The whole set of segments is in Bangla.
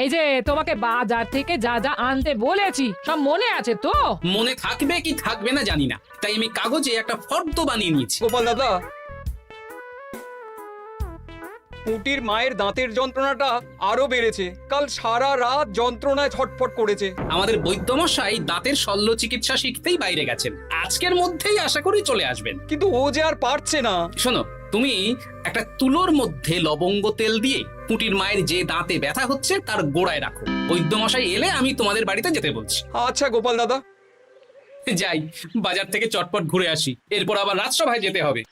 এই যে তোমাকে বাজার থেকে যা যা আনতে বলেছি সব মনে আছে তো? মনে থাকবে কি থাকবে না জানি না, তাই আমি কাগজে একটা ফর্দ বানিয়ে নিয়েছি। গোপাল দাদা, পুটির মায়ের দাঁতের যন্ত্রণাটা আরো বেড়েছে। কাল সারা রাত যন্ত্রণায় ছটফট করেছে। আমাদের বৈদ্যমশাই দাঁতের শল্য চিকিৎসা শিখতেই বাইরে গেছেন, আজকের মধ্যেই আশা করি চলে আসবেন। কিন্তু ও যে আর পারছে না। শোনো, তুমি একটা তুলোর মধ্যে লবঙ্গ তেল দিয়ে পুটির মায়ের যে দাঁতে ব্যথা হচ্ছে তার গোড়ায় রাখো। বৈদ্যমশাই এলে আমি তোমাদের বাড়িতে যেতে বলছি। আচ্ছা গোপাল দাদা। যাই, বাজার থেকে চটপট ঘুরে আসি, এরপর আবার রাজসভায় যেতে হবে।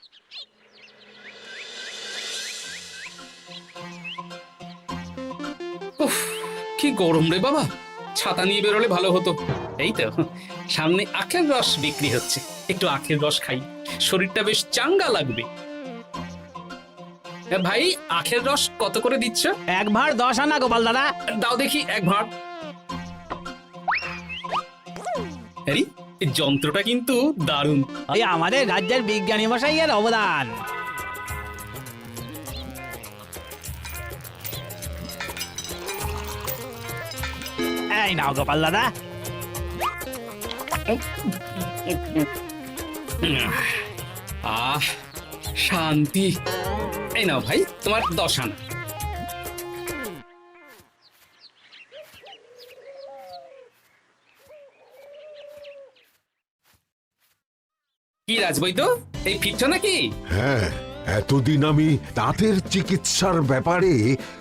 উফ, কি গরম রে বাবা, ছাতা নিয়ে বেরোলে ভালো হতো। এই তো সামনে আখের রস বিক্রি হচ্ছে, একটু আখের রস খাই, শরীরটা বেশ চাঙ্গা লাগবে। ভাই, আখের রস কত করে দিচ্ছ? 1 ভাঁড় 10 আনা গোপাল দাদা। দাও দেখি 1 ভাঁড়। আরে, এই যন্ত্রটা কিন্তু দারুণ। ওই আমাদের রাজ্যের বিজ্ঞানী মশাইয়ের অবদান। এই নাও গোপাল দাদা। আহ, শান্তি। এই নাও ভাই, তোমার 10 আনা। কি রাজবৈদ্য, এই ফিরছো নাকি? হ্যাঁ, এতদিন আমি দাঁতের চিকিৎসার ব্যাপারে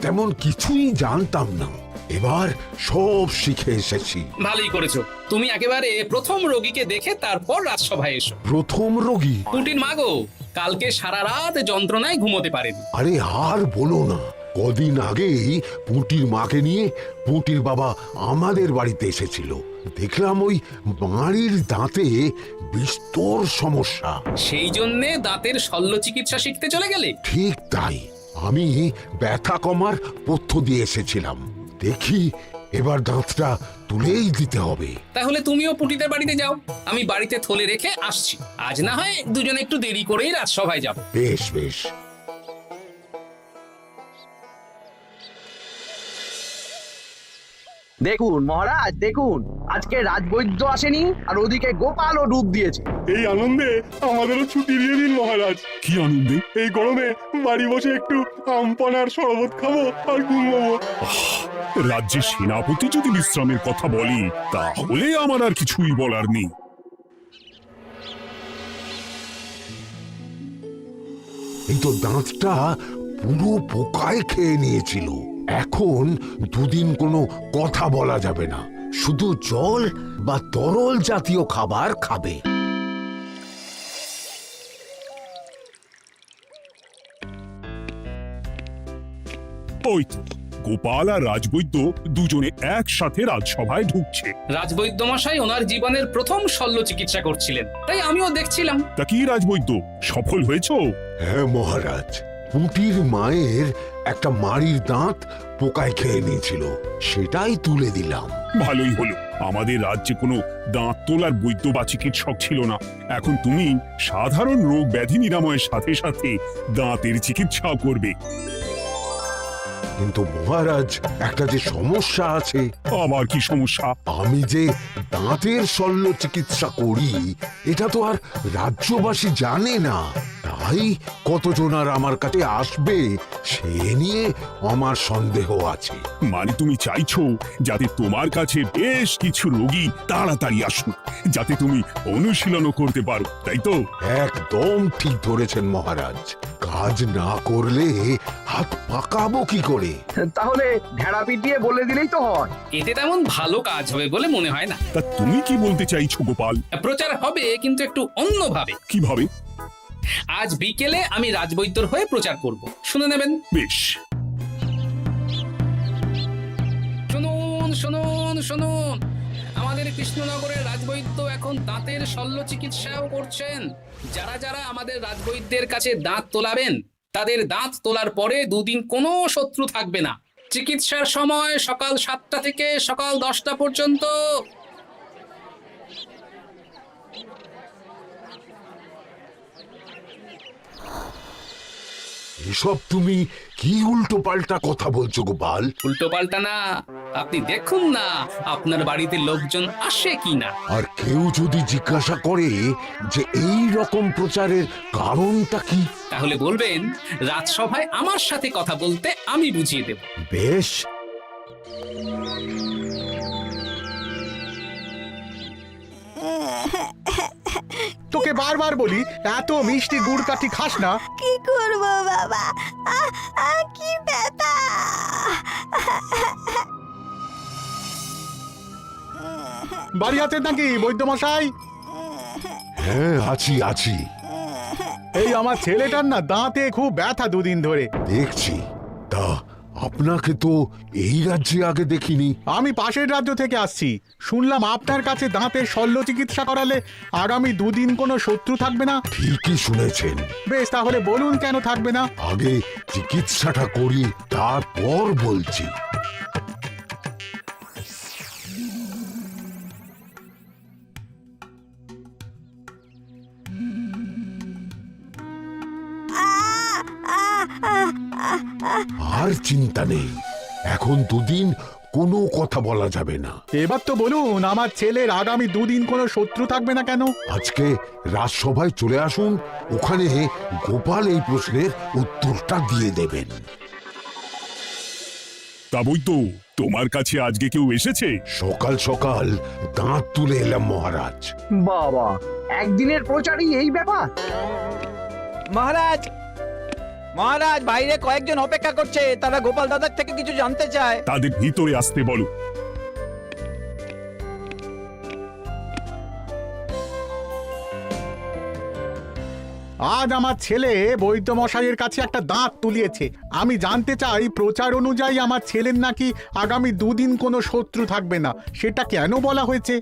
তেমন কিছুই জানতাম না, এবার সব শিখে এসেছি। ভালোই করেছো, তুমি একেবারে প্রথম রোগীকে দেখে তারপর রাজসভায় এসো। প্রথম রোগী? পুটির মা গো, কালকে সারা রাত যন্ত্রণায় ঘুমোতে পারেনি। আরে আর বলো না, কদিন আগেই পুঁটির মাকে নিয়ে পুঁটির বাবা আমাদের বাড়িতে এসেছিল। দেখলাম ওই বাড়ির দাঁতে বিস্তর সমস্যা। সেই জন্যে দাঁতের শল্য চিকিৎসা শিখতে চলে গেলে? ঠিক তাই, আমি ব্যথা কমার পথ্য দিয়ে এসেছিলাম। দেখি এবার দাঁতটা তুলেই দিতে হবে। তাহলে তুমিও পুটিদের বাড়িতে যাও, আমি বাড়িতে থলে রেখে আসছি। আজ না হয় দুজনে একটু দেরি করেই রাজসভায় যাব। বেশ বেশ। দেখুন মহারাজ, দেখুন আজকে রাজবৈদ্য আসেনি আর ওদিকে গোপালও ডুব দিয়েছে। এই আনন্দে আমাদেরও ছুটি দিয়ে দিন মহারাজ। কি আনন্দে? এই গরমে বাড়ি বসে একটু আমপানার শরবত খাবো আর ঘুমবো। রাজ্যের সেনাপতি যদি বিশ্রামের কথা বলি, তাহলে আমার আর কিছুই বলার নেই। এই তো দাঁতটা পুরো পোকায় খেয়ে নিয়েছিল। এখন দুদিন কোনো কথা বলা যাবে না, শুধু জল বা তরল জাতীয় খাবার খাবে। ওই তো গোপাল আর রাজবৈদ্য দুজনে একসাথে রাজসভায় ঢুকছে। রাজবৈদ্য মশাই ওনার জীবনের প্রথম শল্য চিকিৎসা করছিলেন, তাই আমিও দেখছিলাম। তা কি রাজবৈদ্য, সফল হয়েছো? হ্যাঁ মহারাজ, পুঁটির মায়ের একটা মাড়ির দাঁত পোকায় খেয়ে নিয়েছিল, সেটাই তুলে দিলাম। ভালোই হলো, আমাদের রাজ্যে কোনো দাঁত তোলার বৈদ্য বা চিকিৎসক ছিল না। এখন তুমি সাধারণ রোগ ব্যাধি নিরাময়ের সাথে সাথে দাঁতের চিকিৎসাও করবে। কিন্তু মহারাজ, একটা যে সমস্যা আছে। আবার কি সমস্যা? আমি যে দাঁতের শল্য চিকিৎসা করি এটা তো আর রাজ্যবাসী জানে না, তাই কতজন আর আমার কাছে আসবে সে নিয়ে আমার সন্দেহ আছে। মানে তুমি চাইছো যাতে তোমার কাছে বেশ কিছু রোগী তাড়াতাড়ি আসুক, যাতে তুমি অনুশীলনও করতে পারো, তাই তো? একদম ঠিক ধরেছেন মহারাজ, কাজ না করলে হাত পাকাবো কি করে? তাহলে ঢেড়া পিটিয়ে বলে দিলেই তো হয়। এতে তেমন ভালো কাজ হবে বলে মনে হয় না। তা তুমি কি বলতে চাইছো গোপাল? প্রচার হবে, কিন্তু একটু অন্যভাবে। কিভাবে? আজ বিকেলে আমি রাজবৈদ্যর হয়ে প্রচার করব, শুনে নেবেন। বেশ। শুনুন শুনুন শুনুন, আমাদের কৃষ্ণনগরের রাজবৈদ্য এখন দাঁতের শল্য চিকিৎসাও করছেন। যারা যারা আমাদের রাজবৈদ্যের কাছে দাঁত তোলাবেন, তাদের দাঁত তোলার পরে 2 দিন কোনো শত্রু থাকবে না। চিকিৎসার সময় সকাল 7টা থেকে সকাল 10টা পর্যন্ত। এসব তুমি কি উল্টো পাল্টা কথা বলছো গোপাল? উল্টো পাল্টা না, আপনি দেখুন না আপনার বাড়িতে লোকজন আসে কিনা। আর কেউ যদি জিজ্ঞাসা করে যে এই রকম প্রচারের কারণটা কি, তাহলে বলবেন রাজসভায় আমার সাথে কথা বলতে আমি বুঝিয়ে দেব। বেশ। তোকে বারবার বলি এত মিষ্টি গুড় কাঠি খাস না। কি করব বাবা, কি ব্যথা। বাড়ি আছেন নাকি বৈদ্যমশাই? হ্যাঁ, আছি আছি। এই আমার ছেলেটার না দাঁতে খুব ব্যথা দুদিন ধরে। দেখছি। তা আপনাকে তো এই রাজ্যে আগে দেখিনি। আমি পাশের রাজ্য থেকে আসছি, শুনলাম আপনার কাছে দাঁতের শল্য চিকিৎসা করালে আগামী দুদিন কোনো শত্রু থাকবে না। ঠিকই শুনেছেন। বেশ, তাহলে বলুন কেন থাকবে না? আগে চিকিৎসাটা করি, তারপর বলছি। আর চিন্তা নেই, এখন দুদিন কোনো কথা বলা যাবে না। এবার তো বলুন আমার ছেলের আগামী দুদিন কোনো শত্রু থাকবে না কেন? আজকে রাজসভায় চলে আসুন, ওখানে গোপাল এই প্রশ্নের উত্তরটা দিয়ে দেবেন। তা বৈদ্য, তোমার কাছে আজকে কেউ এসেছে? সকাল সকাল দাঁত তুলে এলাম মহারাজ। বাবা, একদিনের প্রচারই এই ব্যাপার? মহারাজ, মহারাজ, বাইরে কয়েকজন অপেক্ষা করছে, তারা গোপাল দাদার থেকে কিছু জানতে চায়। তাদের ভিতরে আসতে বলো। আজ আমার ছেলে বৈদ্যমশাইয়ের কাছে একটা দাঁত তুলিয়েছে। আমি জানতে চাই প্রচার অনুযায়ী আমার ছেলের নাকি আগামী দুদিন কোনো শত্রু থাকবে না, সেটা কেন বলা হয়েছে?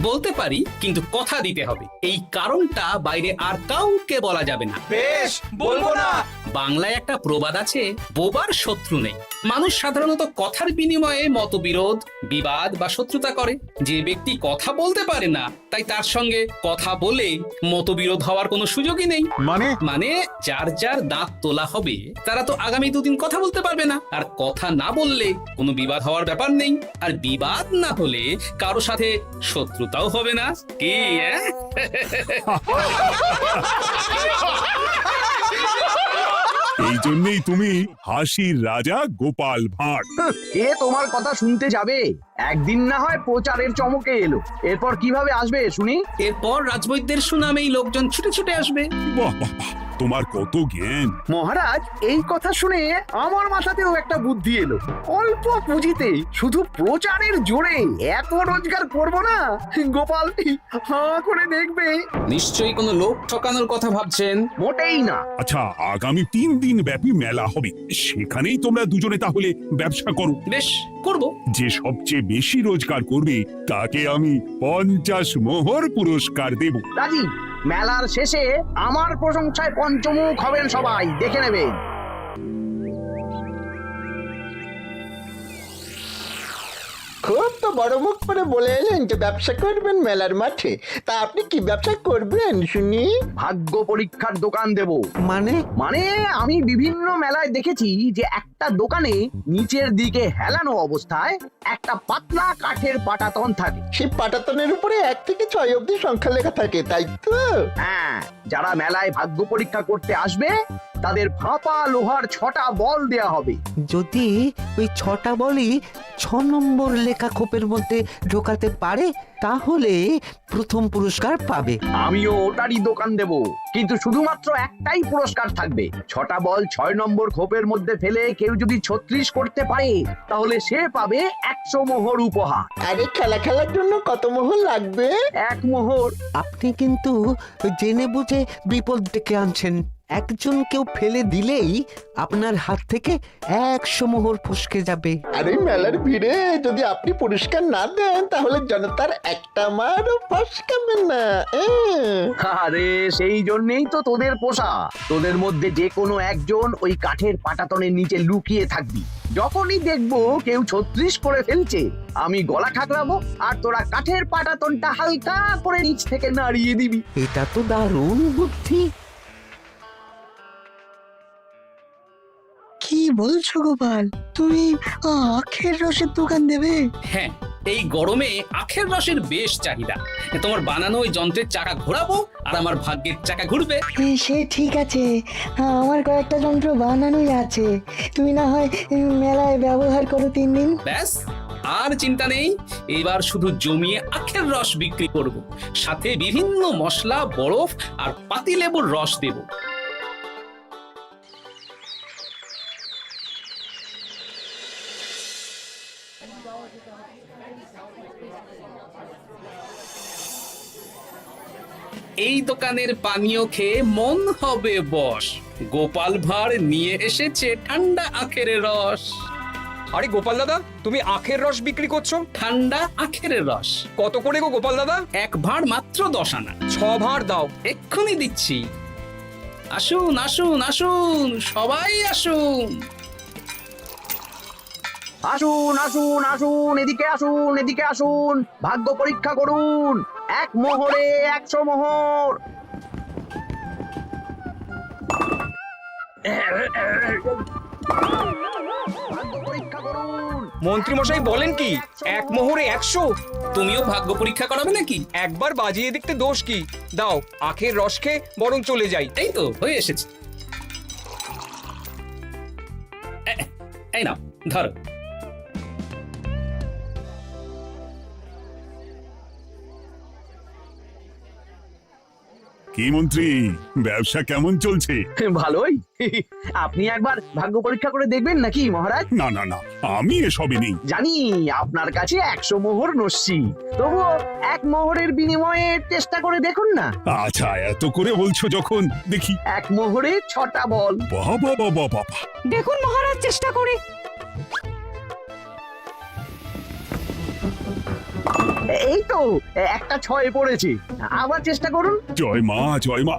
বলতে পারি, কিন্তু কথা দিতে হবে। এই কারণটা বাইরে আর কাউকে বলা যাবে না। বেশ, বলবো না। বাংলায় একটা প্রবাদ আছে, বোবার শত্রু নেই। মানুষ সাধারণত কথার বিনিময়ে মতবিরোধ, বিবাদ বা শত্রুতা করে। যে ব্যক্তি কথা বলতে পারে না, তাই তার সঙ্গে কথা বলে মতবিরোধ হওয়ার কোনো সুযোগই নেই। মানে যার যার দাঁত তোলা হবে তারা তো আগামী দুদিন কথা বলতে পারবে না। আর কথা না বললে কোনো বিবাদ হওয়ার ব্যাপার নেই। আর বিবাদ না হলে কারো সাথে শত্রুতাও হবে না। কি এই জন্যই তুমি হাসির রাজা গোপাল ভাঁড়। এ তোমার কথা শুনতে যাবে? একদিন না হয় প্রচারের চমকে এলো, এরপর কিভাবে আসবে শুনি? এরপর রাজবৈদ্যের সুনামেই লোকজন ছুটে ছুটে আসবে। বাহ বাহ বাহ, তোমার কত জ্ঞান! মহারাজ, এই কথা শুনে আমার মাথাতেও একটা বুদ্ধি এলো। অল্প পুঁজিতে শুধু প্রচারের জোরে এত রোজগার করব না, গোপাল হাঁ করে দেখবে। নিশ্চয়ই কোনো লোক ঠকানোর কথা ভাবছেন। মোটেই না। আচ্ছা, আগামী 3 দিন ব্যাপী মেলা হবে, সেখানেই তোমরা দুজনে তাহলে ব্যবসা করো। বেশ, করব। যে সবচেয়ে বেশি রোজগার করবে তাকে আমি 50 মোহর পুরস্কার দেব। রাজি। মেলার শেষে আমার প্রশংসায় পঞ্চমুখ হবেন সবাই, দেখে নেবেন। খুব তো বড় মুখ করে বলে এলেন যে ব্যবসা করবেন মেলার মাঠে। তা আপনি কি ব্যবসা করবেন শুনি? ভাগ্য পরীক্ষার দোকান দেব। মানে আমি বিভিন্ন মেলায় দেখেছি যে একটা দোকানে নিচের দিকে হেলানো অবস্থায় একটা পাতলা কাঠের পাটাতন থাকে। সেই পাটাতনের উপরে 1 থেকে 6 অবধি সংখ্যা লেখা থাকে, তাই তো? হ্যাঁ, যারা মেলায় ভাগ্য পরীক্ষা করতে আসবে তাদের ফাঁপা লোহার 6টা বল দেয়া হবে। যদি ওই 6টা বলই 6 নম্বর লেখা খোপের মধ্যে ঢোকাতে পারে তাহলে প্রথম পুরস্কার পাবে। আমিও ওটারই দোকান দেব, কিন্তু শুধুমাত্র একটাই পুরস্কার থাকবে। 6টা বল 6 নম্বর খোপের মধ্যে ফেলে কেউ যদি 36 করতে পারে তাহলে সে পাবে 100 মোহর উপহার। আরে খেলার জন্য কত মোহর লাগবে? 1 মোহর। আপনি কিন্তু জেনে বুঝে বিপদ ডেকে আনছেন। একজন কেউ ফেলে দিলেই আপনার হাত থেকে 100 মোহর ফসকে যাবে। আরে মেলার ভিড়ে যদি আপনি পুরস্কার না দেন তাহলে জনতার একটা মারও ফসকাবে না। আরে সেই জন্যই তো তোদের পোষা। তোদের মধ্যে যে কোনো একজন ওই কাঠের পাটাতনের নিচে লুকিয়ে থাকবি। যখনই দেখবো কেউ 36 করে ফেলছে আমি গলা ঠাকরাবো, আর তোরা কাঠের পাটাতনটা হালকা করে নিচ থেকে নাড়িয়ে দিবি। এটা তো দারুণ বুদ্ধি। কি বলছো গোপাল, তুমি আখের রসের দোকান দেবে? হ্যাঁ, এই গরমে আখের রসের বেশ চাহিদা। তোমার বানানো ওই যন্ত্রের চাকা ঘোরাবো আর আমার ভাগ্যের চাকা ঘুরবে। সে ঠিক আছে, আমার কয়েকটা যন্ত্র বানানোই আছে, তুমি না হয় মেলায় ব্যবহার করো 3 দিন। ব্যাস, আর চিন্তা নেই। এবার শুধু জমিয়ে আখের রস বিক্রি করব, সাথে বিভিন্ন মশলা, বরফ আর পাতিলেবুর রস দেব। এই দোকানের পানীয় খেয়ে মন হবে বশ। গোপাল ভাঁড় নিয়ে এসেছে ঠান্ডা আখের রস। আরে গোপাল দাদা, তুমি আখের রস বিক্রি করছো? ঠান্ডা আখের রস কত করে গো গোপাল দাদা? 1 ভাঁড় মাত্র 10 আনা। 6 ভাঁড় দাও। এক্ষুনি দিচ্ছি। আসুন আসুন আসুন, সবাই আসুন। আসুন আসুন আসুন, এদিকে আসুন, এদিকে আসুন, ভাগ্য পরীক্ষা করুন। 1 মোহরে 100 মোহর। ভাগ্য পরীক্ষা করুন। মন্ত্রী মশাই বলেন কি 1 মোহরে 100? তুমিও ভাগ্য পরীক্ষা করাবে নাকি? একবার বাজিয়ে দেখতে দোষ কি? দাও, আখের রস খেয়ে বরং চলে যাই। এই তো হয়ে এসেছে। এই নাও, ধরো। কি মন্ত্রী, ব্যবসা কেমন চলছে? ভালোই। আপনি একবার ভাগ্য পরীক্ষা করে দেখবেন নাকি মহারাজ? না না না, আমি এসবে নেই। জানি আপনার কাছে 100 মোহর নস্যি, তবুও 1 মোহরের বিনিময়ে চেষ্টা করে দেখুন না। আচ্ছা, এত করে বলছো যখন, দেখি। 1 মোহরে 6টা বল। বাবা বাবা বাবা, দেখুন মহারাজ, চেষ্টা করে। এই তো একটা 6 পড়েছে, আবার চেষ্টা করুন। জয় মা, জয় মা।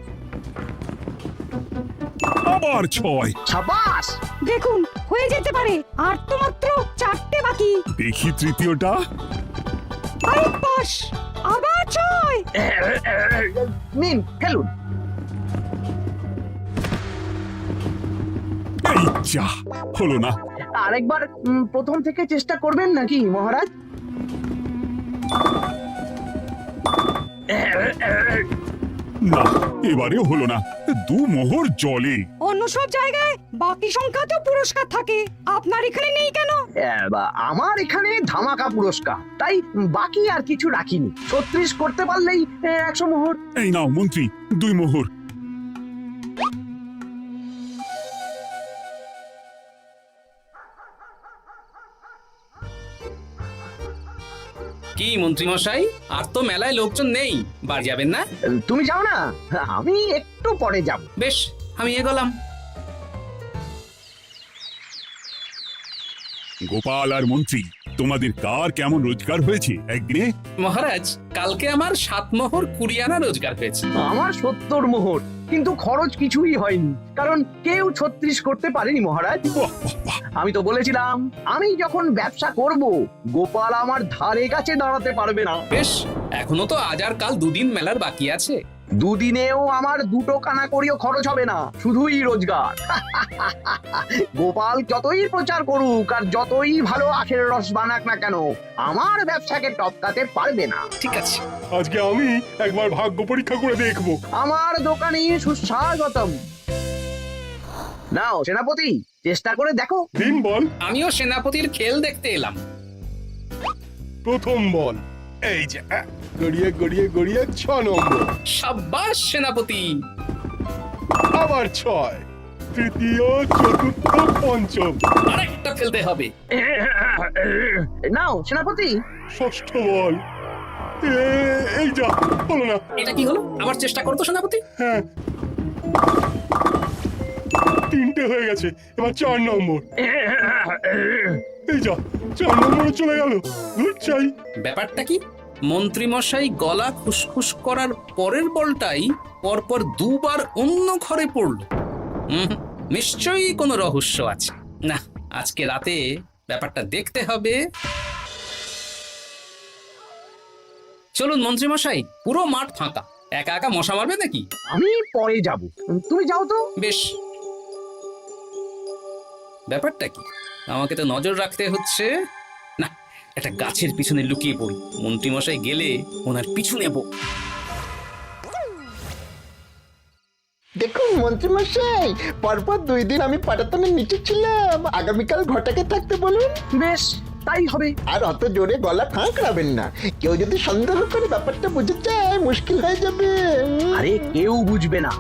আবার 6। সাবাস। দেখুন, হয়ে যেতে পারে। আর তো মাত্র 4টে বাকি। দেখি তৃতীয়টা। আরে পাস, আবার 6। নিন, খেলুন। এই যা, হলো না। আরেকবার প্রথম থেকে চেষ্টা করবেন নাকি মহারাজ? না, এবারেও হলো না। 2 মোহর জলে। অন্য সব জায়গায় বাকি সংখ্যাতেও পুরস্কার থাকে, আপনার এখানে নেই কেন? আমার এখানে ধামাকা পুরস্কার, তাই বাকি আর কিছু রাখিনি। 36 করতে পারলেই 100 মোহর। এই নাও মন্ত্রী, 2 মোহর। কি মন্ত্রী মশাই, আর তো মেলায় লোকজন নেই, বাড়ি যাবেন না? তুমি যাও না, আমি একটু পরে যাব। বেশ, আমি এগোলাম। গোপাল আর মন্ত্রী, তোমাদের কার কেমন রোজগার হয়েছে একদিনে? মহারাজ, কালকে আমার 7 মোহর 20 আনা রোজগার হয়েছে। আমার 70 মোহর, কিন্তু খরচ কিছুই হয়নি, কারণ কেউ 36 করতে পারেনি মহারাজ। বাহ বাহ বাহ। আমি তো বলেছিলাম, আমি যখন ব্যবসা করব, গোপাল আমার ধারে কাছে দাঁড়াতে পারবে না। বেশ, এখনো তো আজ আর কাল 2 দিন মেলার বাকি আছে। 2 দিনেও আমার 2টো কানা করিও খরচ হবে না, শুধুই রোজগার। গোপাল যতই প্রচার করুক আর যতই ভালো আখের রস বানাক না কেন, আমার ব্যবসাকে টপকাতে পারবে না। ঠিক আছে, আজকে আমি একবার ভাগ্য পরীক্ষা করে দেখবো। আমার দোকানে সুস্বাগতম। নাও সেনাপতি, চেষ্টা করে দেখো। দিন বল। আমিও সেনাপতির খেল দেখতে এলাম। প্রথম বল, এই যে গড়িয়ে গড়িয়ে গড়িয়ে 6 নম্বর। সাব্বাস সেনাপতি। আবার 6, তৃতীয়, চতুর্থ, পঞ্চম। আরেকটা খেলতে হবে। নাও সেনাপতি। ষষ্ঠ বল। এই যা, হলো না। এটা কি হলো? আবার চেষ্টা করো তো সেনাপতি। হ্যাঁ, 3টে হয়ে গেছে, এবার 4 নম্বর। এই যা, 4 নম্বরে চলে গেল। দূর চাই। ব্যাপারটা কি? মন্ত্রী মশাই গলা খুসখুস করার পরের বলটাই পরপর 2 বার অন্য ঘরে পড়ল। নিশ্চয়ই কোনো রহস্য আছে। না, আজকে রাতে ব্যাপারটা দেখতে হবে। চলুন মন্ত্রী মশাই, পুরো মাঠ ফাঁকা, একা একা মশা মারবে নাকি? আমি পরে যাব, তুমি যাও তো। বেশ। ব্যাপারটা কি? আমাকে তো নজর রাখতে হচ্ছে। না, একটা গাছের পিছনে লুকিয়ে পড়ি, মন্ত্রীমশাই গেলে ওনার পিছু নেব। দেখুন মন্ত্রীমশাই, পরপর 2 দিন আমি পাটাতনের নিচে ছিলাম। আগামীকাল ঘটাকে থাকতে বলুন। বেশ, তাই হবে। আর অত জোরে গলা খাঁকড়াবেন না, কেউ যদি সন্দেহ করে ব্যাপারটা বুঝে যায় মুশকিল হয়ে যাবে। আরে কেউ বুঝবে না,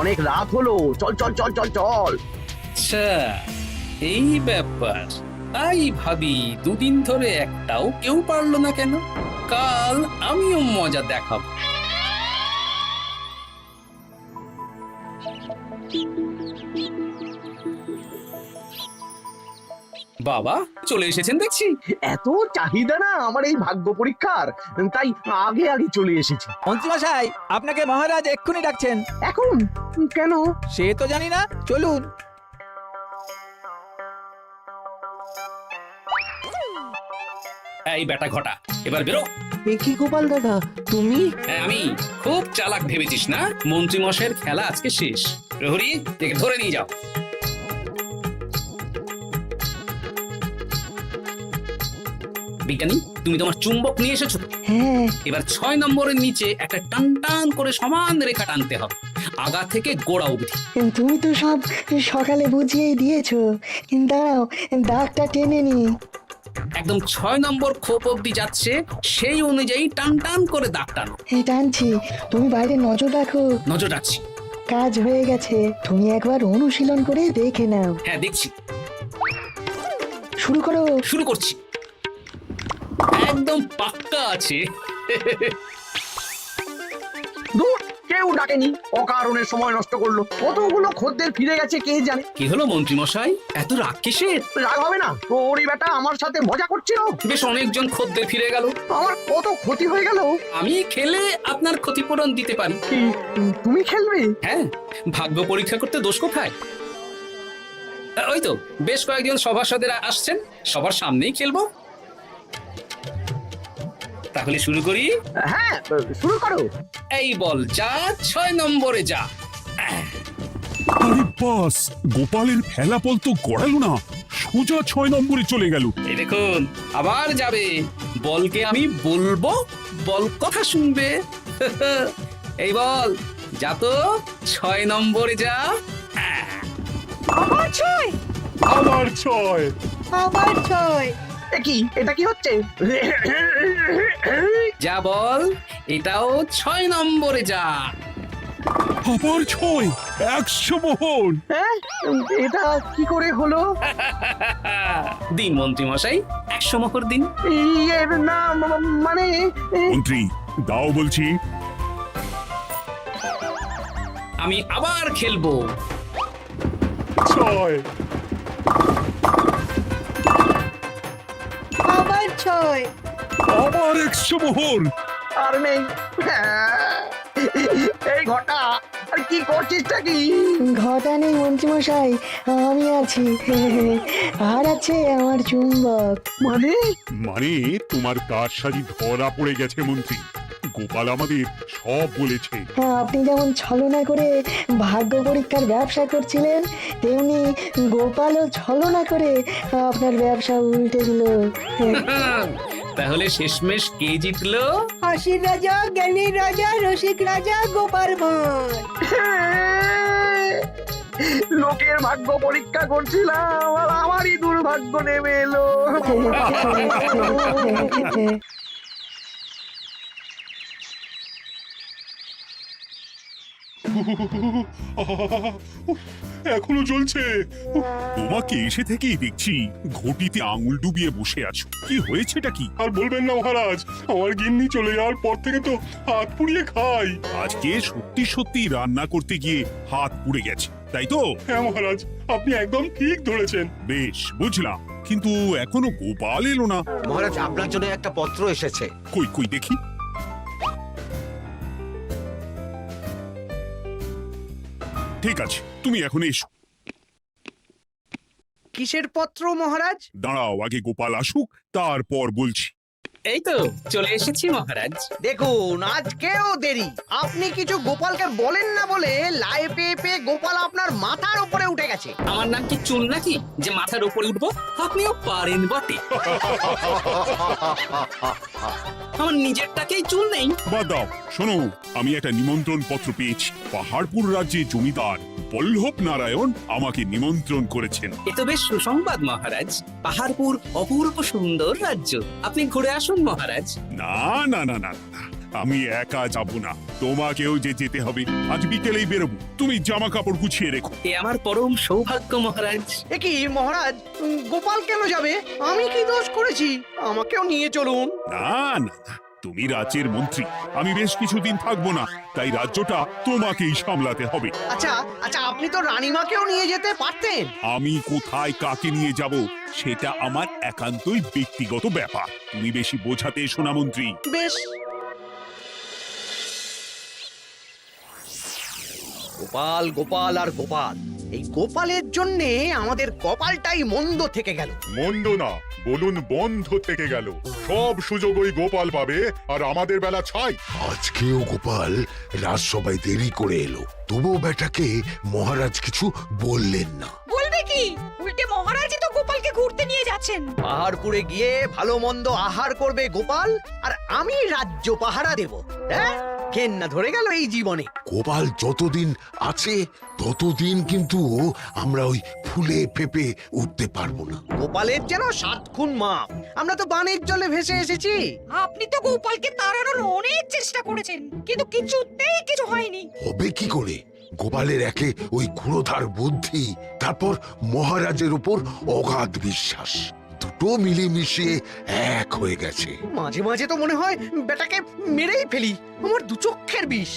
অনেক রাত হলো, চল চল চল চল চল। আচ্ছা, এই ব্যাপার। তাই ভাবি 2 দিন ধরে একটাও কেউ পারলো না কেন? কাল আমিও মজা দেখাবো। বাবা চলে এসেছেন দেখছি। এত চাহিদা না আমার এই ভাগ্য পরীক্ষার, তাই আগে আগে চলে এসেছি। মন্ত্রীমশাই, আপনাকে মহারাজ এক্ষুনি ডাকছেন। এখন কেন? সে তো জানি না, চলুন। এই বেটা ঘটা, এবার বেরো। এ কি গোপাল দাদা, তুমি? হ্যাঁ আমি। খুব চালাক ভেবেছিস না? মন্ত্রী মশাইয়ের খেলা আজকে শেষ। প্রহরী, একে ধরে নিয়ে যাও। বিজ্ঞানী, তুমি তোমার চুম্বক নিয়ে এসেছো? হ্যাঁ, এবার 6 নম্বরের নিচে একটা টান টান করে সমান রেখা টানতে হবে, আগা থেকে গোড়া অবধি। তুমি তো সব সকালে বুঝিয়েই দিয়েছো, দাঁড়াও দাগটা টেনে নি। একদম 6 নম্বর খোপ অবধি যাচ্ছে, সেই অনুযায়ী টান টান করে দাগ টানো। টানছি, তুমি বাইরে নজর রাখো। নজর রাখছি। কাজ হয়ে গেছে, তুমি একবার অনুশীলন করে দেখে নাও। হ্যাঁ দেখছি। শুরু করো। শুরু করছি। একদম পাক্কা আছে। দূর, কেউ ডাকেনি, অকারণে সময় নষ্ট করলো। কতগুলো খদ্দের ফিরে গেছে কে জানে। কি হলো মন্ত্রী মশাই, এত রাগ কিসের? রাগ হবে না, ওরই বেটা আমার সাথে মজা করছিল। বেশ অনেকজন খদ্দের ফিরে গেল, আমার কত ক্ষতি হয়ে গেল। আমি খেলে আপনার ক্ষতিপূরণ দিতে পারি। কি, তুমি খেলবে? হ্যাঁ, ভাগ্য পরীক্ষা করতে দোষ কোথায়? ওই তো বেশ কয়েকজন সভাসদেরা আসছেন, সবার সামনেই খেলবো। তাহলে শুরু করি। হ্যাঁ, শুরু করো। এই বল যা, 6 নম্বরে যা। আরে বাস, গোপালের ফেলাপল তো গড়ালো না, সোজা 6 নম্বরে চলে গেল। এই দেখুন, আবার যাবে। বলকে আমি বলবো, বল কথা শুনবে। এই বল যা তো, 6 নম্বরে যা। আবার 6, আবার 6। আবার 6। কি, এটা কি হচ্ছে? যা বল, এটাও 6 নম্বরে যা। আবার 6, 100 মোহর। হ্যাঁ, এটা কি করে হলো? দিন মন্ত্রী মশাই, 100 মোহর দিন। ইয়ে, না মানে মন্ত্রী, দাও বলছি। আমি আবার খেলবো। 6। আবার 6। আবার 100 মোহর। আর নেই। এই ঘটা, আর কি করছিসটা কি? ঘটা নেই মন্ত্রীমশাই, আমি আছি। আর আছে আমার চুম্বক। মানে মানে তোমার কারসাজি ধরা পড়ে গেছে মন্ত্রী, গোপাল আমাদের সব বলেছে। আপনি যেমন ছলনা করে ভাগ্য পরীক্ষার ব্যবসা করছিলেন, তেমনি গোপালও ছলনা করে আপনার ব্যবসা উল্টে দিল। তাহলে শেষমেশ কে জিতলো? হাসির রাজা, জ্ঞানীর রাজা, রসিক রাজা গোপাল ভাঁড়। লোকের ভাগ্য পরীক্ষা করছিলাম, আর আমারই দুর্ভাগ্য নেমে এলো। এখনো চলছে। তোমাকে এসে থেকেই দেখছি ঘটিতে আঙুল ডুবিয়ে বসে আছো, কি হয়েছেটা কি? আর বলবেন না মহারাজ, আমার গিন্নি চলে যাওয়ার পর থেকে তো হাত পুড়িয়ে খাই। আজকে সত্যি সত্যি রান্না করতে গিয়ে হাত পুড়ে গেছে, তাই তো? হ্যাঁ মহারাজ, আপনি একদম ঠিক ধরেছেন। বেশ, বুঝলাম, কিন্তু এখনো গোপাল এলো না। মহারাজ, আপনার জন্য একটা পত্র এসেছে। কই কই দেখি। ঠিক আছে, তুমি এখন এসো। কিসের পত্র মহারাজ? দাঁড়াও, আগে গোপাল আসুক, তারপর বলছি। এই তো চলে এসেছি মহারাজ। দেখুন আজকেও দেরি। আপনি কিছু গোপালকে বলেন না বলে লাই পেয়ে পেয়ে গোপাল আপনার মাথার উপরে উঠে গেছে। আমার নাম কি চুল নাকি যে মাথার উপরে উঠবো? আপনিও পারেন বটে। আমার নিজেরটাকেই চুল নেই। বাদ দাও, শোনো, আমি একটা নিমন্ত্রণ পত্র পেয়েছি। পাহাড়পুর রাজ্যে জমিদার বল্লভ নারায়ণ আমাকে নিমন্ত্রণ করেছেন। এ তো বেশ সুসংবাদ মহারাজ। পাহাড়পুর অপূর্ব সুন্দর রাজ্য, আপনি ঘুরে আসুন মহারাজ। না না না না না, আমি একা যাব না, তোমাকেও যে যেতে হবে। আজ বিকেলেই বেরোবো, তুমি জামা কাপড় গুছিয়ে রেখো। এ আমার পরম সৌভাগ্য মহারাজ। এ কি মহারাজ, গোপাল কেন যাবে? আমি কি দোষ করেছি? আমাকেও নিয়ে চলুন। না না না, তুমি রাজ্যের মন্ত্রী, আমি বেশ কিছুদিন থাকবো না, তাই রাজ্যটা তোমাকেই সামলাতে হবে। আচ্ছা আচ্ছা, আপনি তো রানীমাকেও নিয়ে যেতে পারতেন। আমি কোথায় কাকে নিয়ে যাব সেটা আমার একান্তই ব্যক্তিগত ব্যাপার, তুমি বেশি বোঝাতে এসো না মন্ত্রী। বেশ। গোপাল গোপাল আর গোপাল, এই গোপালের জন্যে আমাদের কপালটাই মন্দ থেকে গেল। মন্দ না, বলুন বন্ধ থেকে গেল। সব সুযোগ ওই গোপাল পাবে, আর আমাদের বেলা ছাই। আজকেও গোপাল রাজসভায় দেরি করে এলো, তবুও বেটাকে মহারাজ কিছু বললেন না। বলবে কি? উল্টে মহারাজই তো গোপালকে ঘুরতে নিয়ে যাচ্ছেন। পাহাড়পুরে গিয়ে ভালো মন্দ আহার করবে গোপাল, আর আমি রাজ্য পাহারা দেব। হ্যাঁ, ঘেন্না ধরে গেল এই জীবনে। গোপাল যতদিন আছে ততদিন কিন্তু আমরা ওই ফুলে ফেপে উঠতে পারবো না। গোপালের যেন 7 খুন মাপ। আমরা তো বানের জলে ভেসে এসেছি। আপনি তো গোপালকে তাড়ানোর অনেক চেষ্টা করেছেন, কিন্তু কিছুতেই কিছু হয়নি। হবে কি করে? গোপালের একে ওই ক্ষুরধার বুদ্ধি, তারপর মহারাজের উপর অগাধ বিশ্বাস, দুটো মিলেমিশে এক হয়ে গেছে। মাঝে মাঝে তো মনে হয় বেটাকে মেরেই ফেলি, আমার দু চক্ষের বিষ।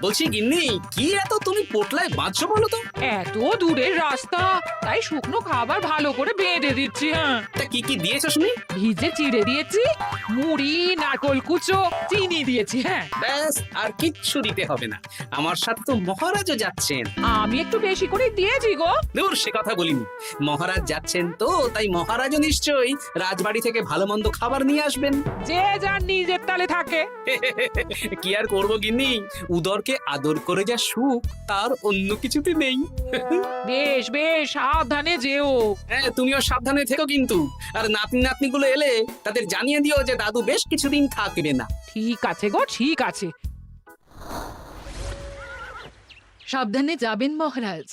বলছি গিন্নি, কি এত তুমি পোটলায় বাঁধছো বলো তো? এত দূরের রাস্তা, তাই শুকনো খাবার ভালো করে বেঁধে দিচ্ছি। হ্যাঁ, তা কি কি দিয়েছো শুনি? ভিজে চিড়ে দিয়েছি, মুড়ি, নারকল কুচো, চিনি দিয়েছি। হ্যাঁ, ব্যাস, আর কিচ্ছু দিতে হবে না। আমার সাথে তো মহারাজও যাচ্ছেন। আমি একটু বেশি করে দিয়েছি গো। দূর, সে কথা বলিনি। মহারাজ যাচ্ছেন তো, তাই মহারাজও নিশ্চয়ই রাজবাড়ি থেকে ভালো মন্দ খাবার নিয়ে আসবেন। যে যার নিজের তালে থাকে। কি আর করবো গিন্নি, উদরকে আদর করে যা সুখ, তার অন্য কিছুতে নেই। বেশ বেশ, সাবধানে যেও। হ্যাঁ, তুমিও সাবধানে থেকো কিন্তু। আর নাতনি নাতনিগুলো এলে তাদের জানিয়ে দিও যে দাদু বেশ কিছুদিন থাকবে না। ঠিক আছে গো, ঠিক আছে। সাবধানে যাবেন মহারাজ।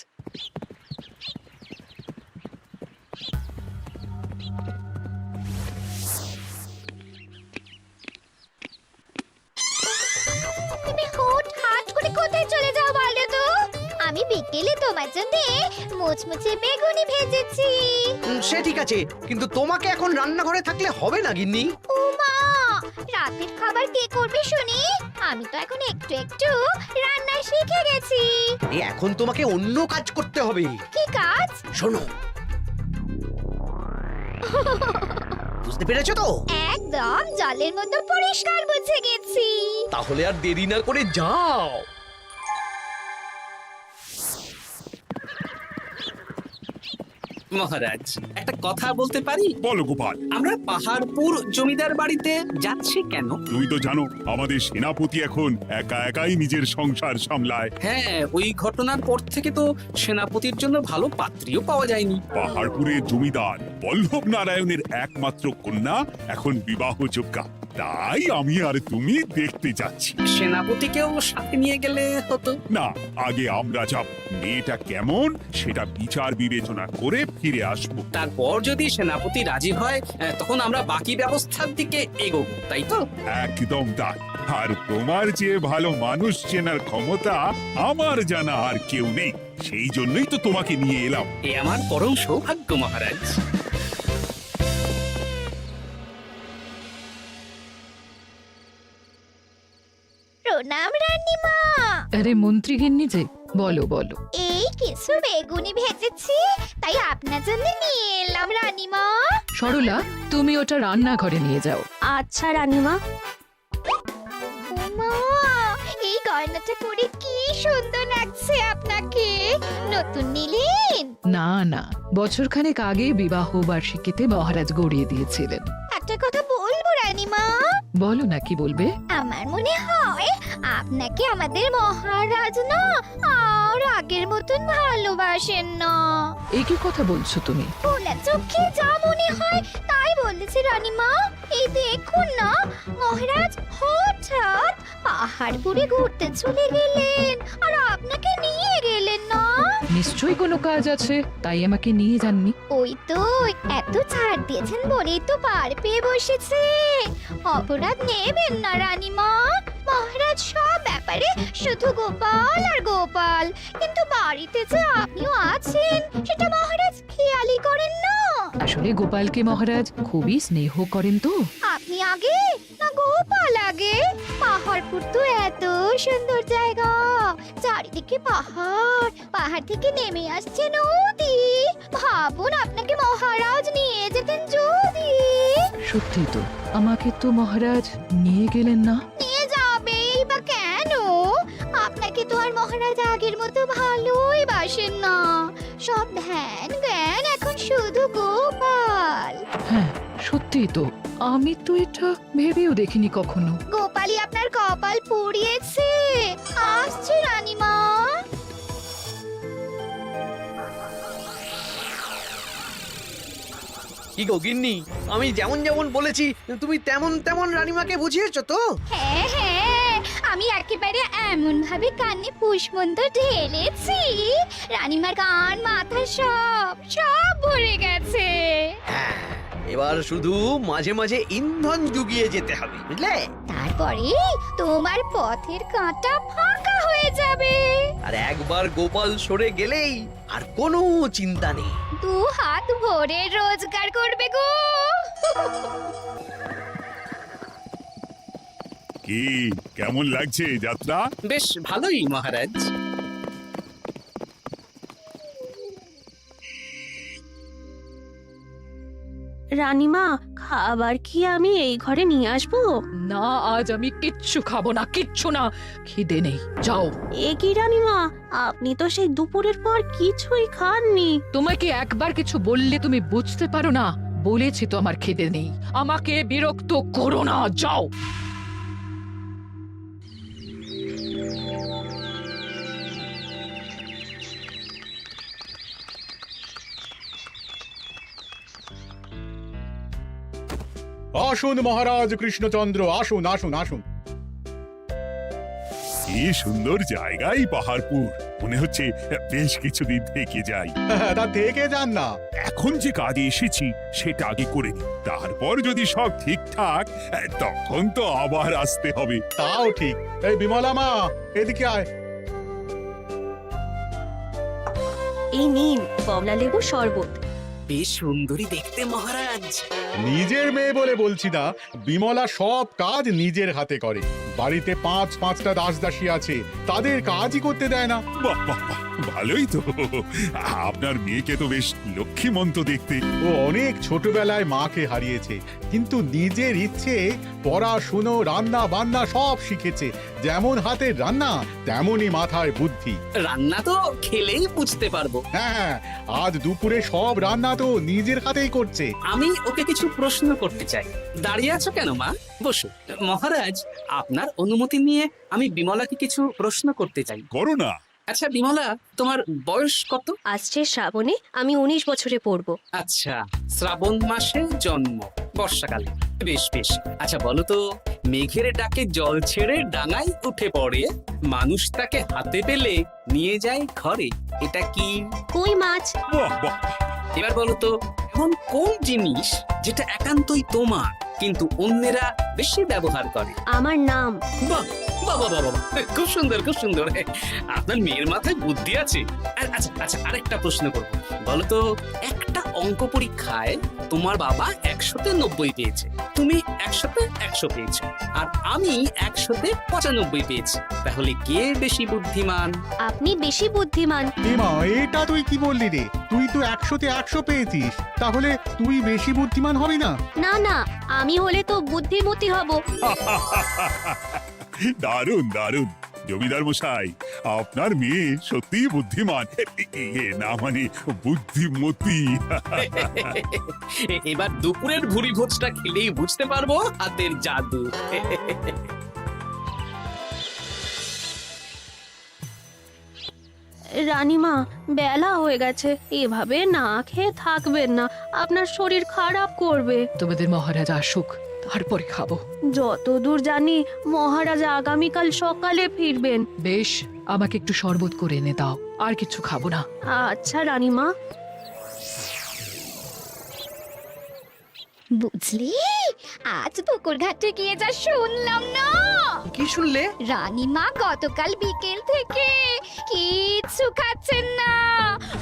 তুমি হুটহাট করে কোথায় চলে যাও বলো তো? আমি বিকেলে তোমার জন্য মুচমুচে বেগুনি ভেজেছি। সে ঠিক আছে, কিন্তু তোমাকে এখন রান্নাঘরে থাকলে হবে না গিন্নি। ও মা, রাতের খাবার কে করবে শুনি? আমি তো এখন একটু একটু রান্না শিখে গেছি। এখন তোমাকে অন্য কাজ করতে হবে। কি কাজ? শোনো, বুঝতে পেরেছো তো? একদম জলের মতো পরিষ্কার বুঝে গেছি। তাহলে আর দেরি না করে যাও। মহারাজ, একটা কথা বলতে পারি? বলো গোপাল। আমরা পাহাড়পুর জমিদার বাড়িতে যাচ্ছি কেন? তুমি তো জানো আমাদের সেনাপতি এখন একা একাই নিজের সংসার সামলায়। হ্যাঁ, ওই ঘটনার পর থেকে তো সেনাপতির জন্য ভালো পাত্রীও পাওয়া যায়নি। পাহাড়পুরের জমিদার বল্লভ নারায়ণের একমাত্র কন্যা এখন বিবাহযোগ্যা, তাই আমি আর তুমি দেখতে যাচ্ছি। সেনাপতিকেও সাথে নিয়ে গেলে হতো। না, আগে আমরা যাব, মেয়েটা কেমন সেটা বিচার বিবেচনা করে ফিরে আসবো। তারপর যদি সেনাপতি রাজি হয়, তখন আমরা বাকি ব্যবস্থার দিকে এগোবো, তাই তো? একদম তাই। আর তোমার যে ভালো মানুষ চেনার ক্ষমতা আমার জানা আর কেউ নেই, সেই জন্যই তো তোমাকে নিয়ে এলাম। এ আমার পরম সৌভাগ্য মহারাজ। প্রণাম রানীমা। আরে মন্ত্রী গিন্নি যে, বলো বলো। এই কিছু বেগুনি ভেজেছি, তাই আপনার জন্য নিয়ে এলাম রানীমা। সরলা, তুমি ওটা রান্নাঘরে নিয়ে যাও। আচ্ছা রানীমা। ওমা, এই গয়নাটা পরে কি সুন্দর লাগছে আপনাকে। নতুন নিলেন? না না, বছরখানেক আগে বিবাহ বার্ষিকীতে মহারাজ গড়িয়ে দিয়েছিলেন। একটা কথা বলবো রানীমা? বলো না, কি বলবে? আমার মনে হয় আপনাকে আমাদের মহারাজ না আর আগের মতন ভালোবাসেন না। এই কি কথা বলছো তুমি? খোলা চোখে যা মনে হয় তাই বলেছে রানীমা। এই দেখুন না, মহারাজ হঠাৎ পাহাড়পুরে ঘুরতে চলে গেলেন আর আপনাকে নিয়ে গেলেন না। নিশ্চয়ই কোনো কাজ আছে, তাই আমাকে নিয়ে যাননি। ওই তো, এত ছাড় দিয়েছেন বলেই তো পার পেয়ে বসেছে। অপরাধ নেবেন না রানীমা। মহারাজ সব ব্যাপারে শুধু গোপাল আর গোপাল, কিন্তু বাড়িতে যে আপনিও আছেন সেটা মহারাজ খেয়ালই করেন না। আসলে গোপালকে মহারাজ খুবই স্নেহ করেন তো। আপনি আগে না গোপাল আগে? পাহাড়পুর তো এত সুন্দর জায়গা, চারিদিকে পাহাড়, পাহাড় থেকে নেমে আসছে নদী। ভাবুন আপনাকে মহারাজ নিয়ে যেতেন যদি। সত্যি তো, আমাকে তো মহারাজ নিয়ে গেলেন না। নিয়ে যাবেই বা কেন? আপনাকে তো আর মহারাজ আগের মতো ভালোই বাসেন না। সব ধ্যান জ্ঞান এখন শুধু গোপাল। হ্যাঁ সত্যি তো, আমি তো এটা ভেবেও দেখিনি কখনো। গোপালই আপনার কপাল পুড়িয়েছে। আসছে রানীমা। কি গো গিন্নি, আমি যেমন যেমন বলেছি তুমি তেমন তেমন রানীমাকে বুঝিয়েছো তো? হ্যাঁ হ্যাঁ, আমি একেবারে এমন ভাবে কানে পুষ্পন্ত ঢেলেছি, রানীমার কান মাথা সব সব ভরে গেছে। এবার শুধু মাঝে মাঝে ইন্ধন জুগিয়ে যেতে হবে, বুঝলে? তারপরে তোমার পথের কাঁটা ফাঁকা হয়ে যাবে। আর একবার গোপাল সরে গেলেই আর কোনো চিন্তা নেই। দু হাত ভরে রোজগার করবে গো। কি কেমন লাগছে যাত্রা? বেশ ভালোই মহারাজ। রানীমা, খাবার কি আমি এই ঘরে নিয়ে আসবো? না, আজ আমি কিচ্ছু খাবো না, কিচ্ছু না, খিদে নেই, যাও। এ কি রানীমা, আপনি তো সেই দুপুরের পর কিছুই খাননি। তোমাকে একবার কিছু বললে তুমি বুঝতে পারো না? বলেছি তো আমার খিদে নেই, আমাকে বিরক্ত করো না, যাও। আসুন মহারাজ কৃষ্ণচন্দ্র, আসুন আসুন আসুন। কি সুন্দর জায়গায় পাহাড়পুর, মনে হচ্ছে বেশ কিছুদিন থেকে যাই। তা থেকে যান না। এখন যে কাজে এসেছি সেটা আগে করে নি, তারপর যদি সব ঠিকঠাক তখন তো আবার আসতে হবে। তাও ঠিক। এই বিমলা মা, এদিকে আয়। এই নিন কমলা লেবু শরবত। বেশ সুন্দরী দেখতে মহারাজ। নিজের মেয়ে বলে বলছি না, বিমলা সব কাজ নিজের হাতে করে। বাড়িতে পাঁচটা দাসদাসী আছে, তাদের কাজই করতে দেয় না। বাহ বাহ বাহ, ভালোই তো। আপনার মেয়েকে তো বেশ লক্ষ্মীমন্ত দেখতে। ও অনেক ছোটবেলায় মাকে হারিয়েছে, কিন্তু নিজের ইচ্ছে পড়াশুনো রান্না বান্না সব শিখেছে। যেমন হাতের রান্না তেমনই মাথায় বুদ্ধি। রান্না তো খেলেই বুঝতে পারবো। হ্যাঁ, আজ দুপুরে সব রান্না তো নিজের হাতেই করছে। আমি ওকে কিছু প্রশ্ন করতে চাই। দাঁড়িয়ে আছো কেন মা? বসো। মহারাজ, আপনার অনুমতি নিয়ে আমি বিমলাকে কিছু প্রশ্ন করতে চাই। করো না। আচ্ছা বিমলা, তোমার বয়স কত? আসছে শ্রাবণে আমি 19 বছরে পড়বো। আচ্ছা, শ্রাবণ মাসে জন্ম, বর্ষাকালে। বেশ বেশ। আচ্ছা বলো তো, মেঘের ডাকে জল ছেড়ে ডাঙায় উঠে পড়ে, মানুষ তাকে হাতে পেলে নিয়ে যায় ঘরে, এটা কি? কই মাছ। বাহ বাহ। এবার বলো তো, এমন কোন জিনিস যেটা একান্তই তোমার কিন্তু অন্যেরা বেশি ব্যবহার করে? আমার নাম। বাহ বাবা বাবা, খুব সুন্দর খুব সুন্দর। আপনার মেয়ের মাথায় বুদ্ধি আছে। আচ্ছা আচ্ছা, আরেকটা প্রশ্ন করবো। বলো তো, একটা অঙ্ক পরীক্ষায় তোমার বাবা 100-তে 90 পেয়েছে, তুমি 100-তে 100 পেয়েছো, আর আমি 100-তে 95 পেয়েছি, তাহলে কে বেশি বুদ্ধিমান? আপনি বেশি বুদ্ধিমান। মা, এটা তুই কি বললি রে? তুই তো 100-তে 100 পেয়েছিস, তাহলে তুই বেশি বুদ্ধিমান হবি না? না না, আমি হলে তো বুদ্ধিমতী হব। দারুণ দারুণ, জমিদার মশাই, আপনার মেয়ে সত্যিই বুদ্ধিমান, না মানে বুদ্ধিমতী। এবার দুপুরের ভুরি ভোজটা খেলেই বুঝতে পারবো হাতের জাদু। রানীমা, বেলা হয়ে গেছে, এভাবে না খেয়ে থাকবেন না, আপনার শরীর খারাপ করবে। তোমাদের মহারাজ আসুক, তারপরে খাবো। যতদূর জানি মহারাজ আগামীকাল সকালে ফিরবেন। বেশ, আমাকে একটু শরবত করে এনে দাও, আর কিছু খাবো না। আচ্ছা রানীমা। বুঝলি, আজ পুকুর ঘাটে গিয়ে যা শুনলাম না। কি শুনলে? রানীমা গতকাল বিকেল থেকে কিচ্ছু খাচ্ছেন না,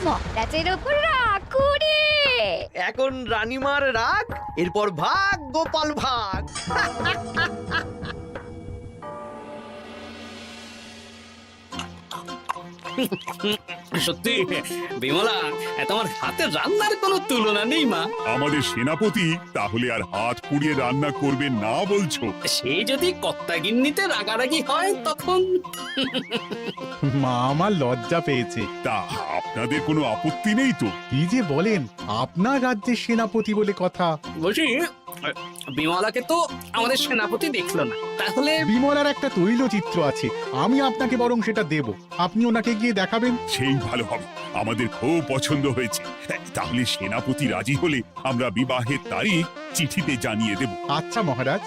মহারাজের ওপর রাগ করে। এখন রানীমার রাগ, এরপর ভাগ গোপাল ভাগ। সত্যি বিমলা, তোমার হাতের রান্নার কোনো তুলনা নেই মা। আমাদের সেনাপতি তাহলে আর হাত পুড়িয়ে রান্না করবেন না বলছো? সে যদি কর্তাগিন্নিতে রাগারাগি হয় তখন। মা আমার লজ্জা পেয়েছে। তা আপনাদের কোনো আপত্তি নেই তো? কি যে বলেন, আপনার রাজ্যের সেনাপতি বলে কথা। বলছি, বিমলাকে তো আমাদের সেনাপতি দেখলো না, তাহলে বিমলার একটা তৈলচিত্র আছে, আমি আপনাকে বরং সেটা দেব, আপনি ওনাকে গিয়ে দেখাবেন। সেই ভালো হবে, আমাদের খুব পছন্দ হয়েছে। তাহলে সেনাপতি রাজি হলে আমরা বিবাহের তারিখ চিঠিতে জানিয়ে দেব। আচ্ছা মহারাজ।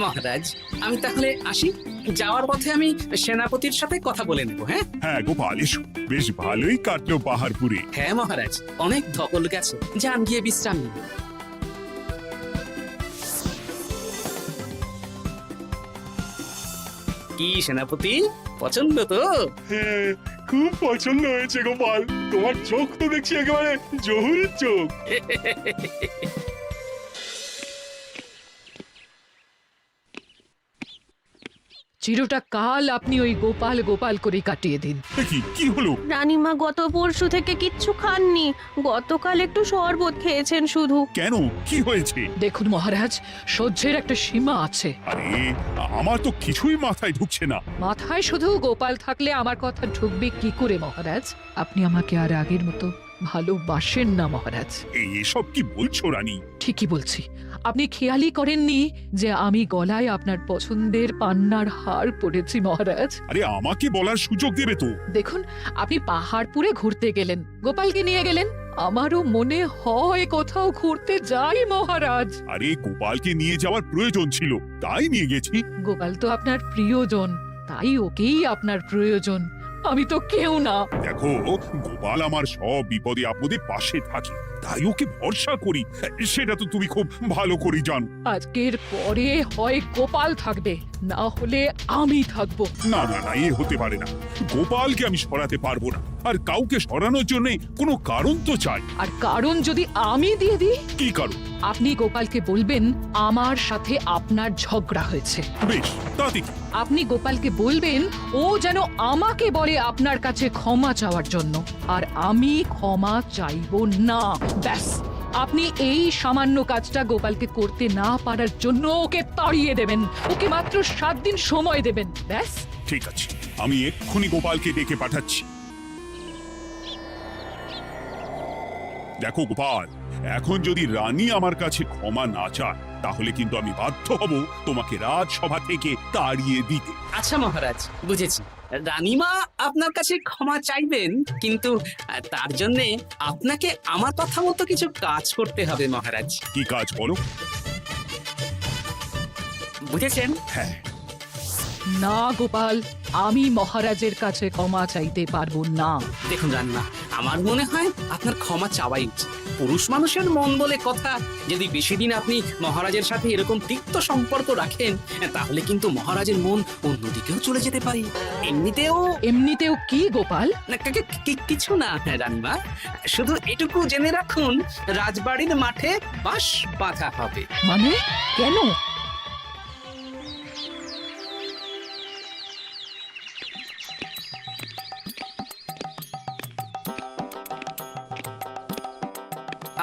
মহারাজ, আমি তাহলে আসি। যাওয়ার পথে আমি সেনাপতির সাথে কথা বলে নেব। হ্যাঁ হ্যাঁ গোপাল, এসো। বেশ ভালোই কাটলো পাহাড়পুরে। হ্যাঁ মহারাজ, অনেক ধকল গেছে, যান গিয়ে বিশ্রাম নিন। কি সেনাপতি, পছন্দ তো? হ্যাঁ, খুব পছন্দ হয়েছে গোপাল, তোমার চোখ তো দেখছি একেবারে জহুরির চোখ। চিরটা কাল আপনি ওই গোপাল গোপাল করে কাটিয়ে দিন। কি হলো? রানীমা গত পরশু থেকে কিচ্ছু খাননি, গতকাল একটু শরবত খেয়েছেন শুধু। কেন, কি হয়েছে? দেখুন মহারাজ, সহ্যের একটা সীমা আছে। আরে আমার তো কিছুই মাথায় ঢুকছে না। মাথায় শুধু গোপাল থাকলে আমার কথা ঢুকবে কি করে মহারাজ? আপনি আমাকে আর আগের মতো ভালোবাসেন না মহারাজ। এসব কি বলছো রানী? ঠিকই বলছি। আপনি খেয়ালই করেননি যে আমি গলায় আপনার পছন্দের পান্নার হার পরেছি মহারাজ? আরে আমাকে বলার সুযোগ দেবে তো। দেখুন, আপনি পাহাড়পুরে ঘুরতে গেলেন, গোপালকে নিয়ে গেলেন, আমারও মনে হয় কোথাও ঘুরতে যাই মহারাজ। আরে গোপালকে নিয়ে যাওয়ার প্রয়োজন ছিল, তাই নিয়ে গেছি। গোপাল তো আপনার প্রিয়জন, তাই ওকেই আপনার প্রয়োজন, আমি তো কেউ না। দেখো, গোপাল আমার সব বিপদে আপদে পাশে থাকে, তাই ওকে ভরসা করি, সেটা তো তুমি খুব ভালো করে জানো। আজকের পরে হয় গোপাল থাকবে, না হলে আমি থাকবো। না না না, এ হতে পারে না। গোপালকে আমি সরাতে পারবো না, আর কাউকে সরানোর জন্য কোনো কারণ তো চাই। আর কারণ যদি আমি দিয়ে দিই? কি কারণ? আপনি গোপালকে বলবেন আমার সাথে আপনার ঝগড়া হয়েছে। বেশ, তাতে কি? আপনি গোপালকে বলবেন ও যেন আমাকে বলে আপনার কাছে ক্ষমা চাওয়ার জন্য, আর আমি ক্ষমা চাইবো না। ব্যাস, আপনি এই সামান্য কাজটা গোপালকে করতে না পারার জন্য ওকে তাড়িয়ে দেবেন, ওকে মাত্র 7 দিন সময় দেবেন। ব্যাস। ঠিক আছে, আমি এক্ষুনি গোপালকে ডেকে পাঠাচ্ছি। দেখো গোপাল, এখন যদি রানী আমার কাছে ক্ষমা না চায়, তাহলে কিন্তু আমি বাধ্য হব তোমাকে রাজসভা থেকে তাড়িয়ে দিতে। আচ্ছা মহারাজ, বুঝেছি। রানীমা আপনার কাছে ক্ষমা চাইবেন, কিন্তু তার জন্য আপনাকে আমার কথা মতো কিছু কাজ করতে হবে মহারাজ। কি কাজ বলো? বুঝেছেন? হ্যাঁ। না গোপাল, আমি মহারাজের কাছে ক্ষমা চাইতে পারবো না। দেখুন রানীমা, আমার মনে হয় আপনার ক্ষমা চাওয়াই উচিত। পুরুষ মানুষের মন বলে কথা, যদি বেশি দিন আপনি মহারাজের সাথে এরকম তিক্ত সম্পর্ক রাখেন, তাহলে কিন্তু মহারাজের মন অন্যদিকেও চলে যেতে পারে। এমনিতেও কি গোপাল? কিছু না রানীমা, শুধু এটুকু জেনে রাখুন, রাজবাড়ির মাঠে বাঁশ বাঁধা হবে। মানে কেন?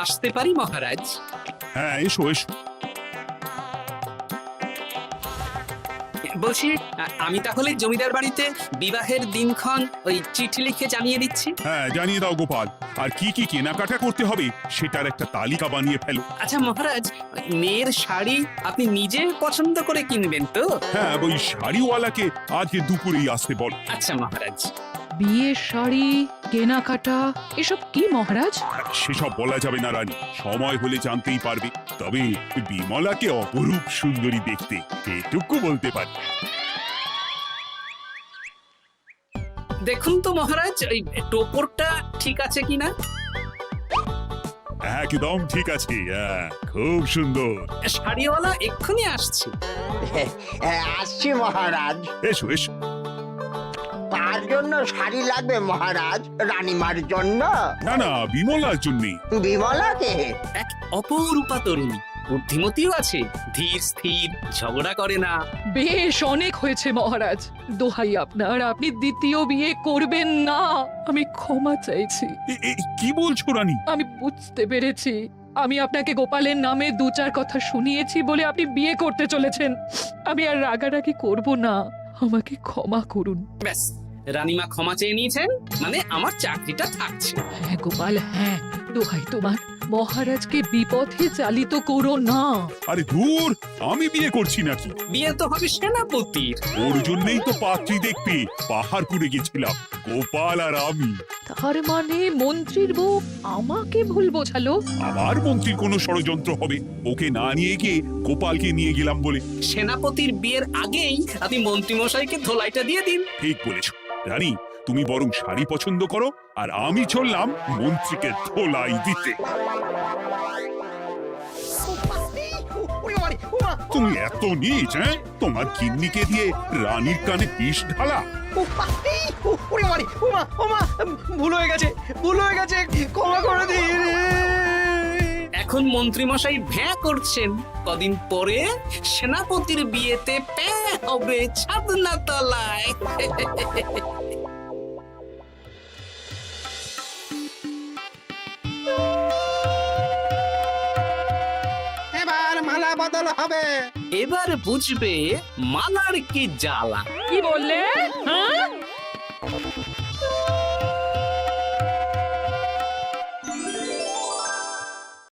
আসতে পারি মহারাজ? হ্যাঁ, এসো এসো। বলছি আমি তাহলে জমিদার বাড়িতে বিবাহের দিনক্ষণ ওই চিঠি লিখে জানিয়ে দিচ্ছি। হ্যাঁ, জানিয়ে দাও গোপাল। আর কি কি কেনাকাটা করতে হবে সেটার একটা তালিকা বানিয়ে ফেলো। আচ্ছা মহারাজ, মেয়ের শাড়ি আপনি নিজে পছন্দ করে কিনবেন তো? হ্যাঁ, ওই শাড়িওয়ালাকে আজকে দুপুরেই আসতে বল। আচ্ছা মহারাজ। বিয়ের শাড়ি, কেনাকাটা, এসব কি মহারাজ? সেসব বলা যাবে না রানী, সময় হলে জানতেই পারবে। তবে বিমলাকে অপরূপ সুন্দরী দেখতে, এটুকু বলতে পারি। দেখুন তো মহারাজ, ওই টোপরটা ঠিক আছে কিনা? একদম ঠিক আছে, হ্যাঁ, খুব সুন্দর। শাড়িওয়ালা এক্ষুনি আসছে। আসছি মহারাজ। এসো এসো। তার জন্য শাড়ি লাগবে মহারাজ? রানীমার জন্য? না না, বিমলার জন্যে। বিমলাকে? এক অপরূপা তরুণী, বুদ্ধিমতীও আছে, ধীর স্থির, ঝগড়া করে না। বেশ, অনেক হয়েছে মহারাজ। দোহাই আপনার, আপনি দ্বিতীয় বিয়ে করবেন না। আমি ক্ষমা চাইছি। কি বলছো রানী? আমি বুঝতে পেরেছি, আমি আপনাকে গোপালের নামে দু চার কথা শুনিয়েছি বলে আপনি বিয়ে করতে চলেছেন। আমি আর রাগারাগি করব না, আমাকে ক্ষমা করুন। ব্যাস, রানীমা ক্ষমা চেয়ে নিয়েছেন, মানে আমার চাকরিটা থাকছে। হ্যাঁ গোপাল, হ্যাঁ, দোহাই তোমার, মহারাজকে বিপথে চালিত করো না। আরে ধুর, আমি বিয়ে করছি নাকি? বিয়ে তো হবে সেনাপতির। ওর জন্যই তো পাত্রী দেখতে পাহাড়পুরে গেছিলাম, গোপাল আর আমি। তার মানে মন্ত্রীর বউ আমাকে ভুল বোঝালো? আমার মন্ত্রীর কোনো ষড়যন্ত্র হবে, ওকে না নিয়ে গিয়ে গোপালকে নিয়ে গেলাম বলে। সেনাপতির বিয়ের আগেই আপনি মন্ত্রীমশাইকে ধোলাইটা দিয়ে দিন। ঠিক বলেছ রানী, তুমি বরং শাড়ি পছন্দ করো, আর আমি চললাম মন্ত্রীকে ধোলাই দিতে। তুমি এত নীচ, হ্যাঁ? তোমার কিন্নিকে দিয়ে রানীর কানে বিষ ঢালা। ভুল হয়ে গেছে, ভুল হয়ে গেছে, ক্ষমা করে দিন। এখন মন্ত্রীমশাই ভ্যাঁ করছেন, কদিন পরে সেনাপতির বিয়েতে প্যাঁ হবে ছাদনা তলায়। এবার মালা বদল হবে। এবার বুঝবে মালার কি জ্বালা। কি বললে? হ্যাঁ?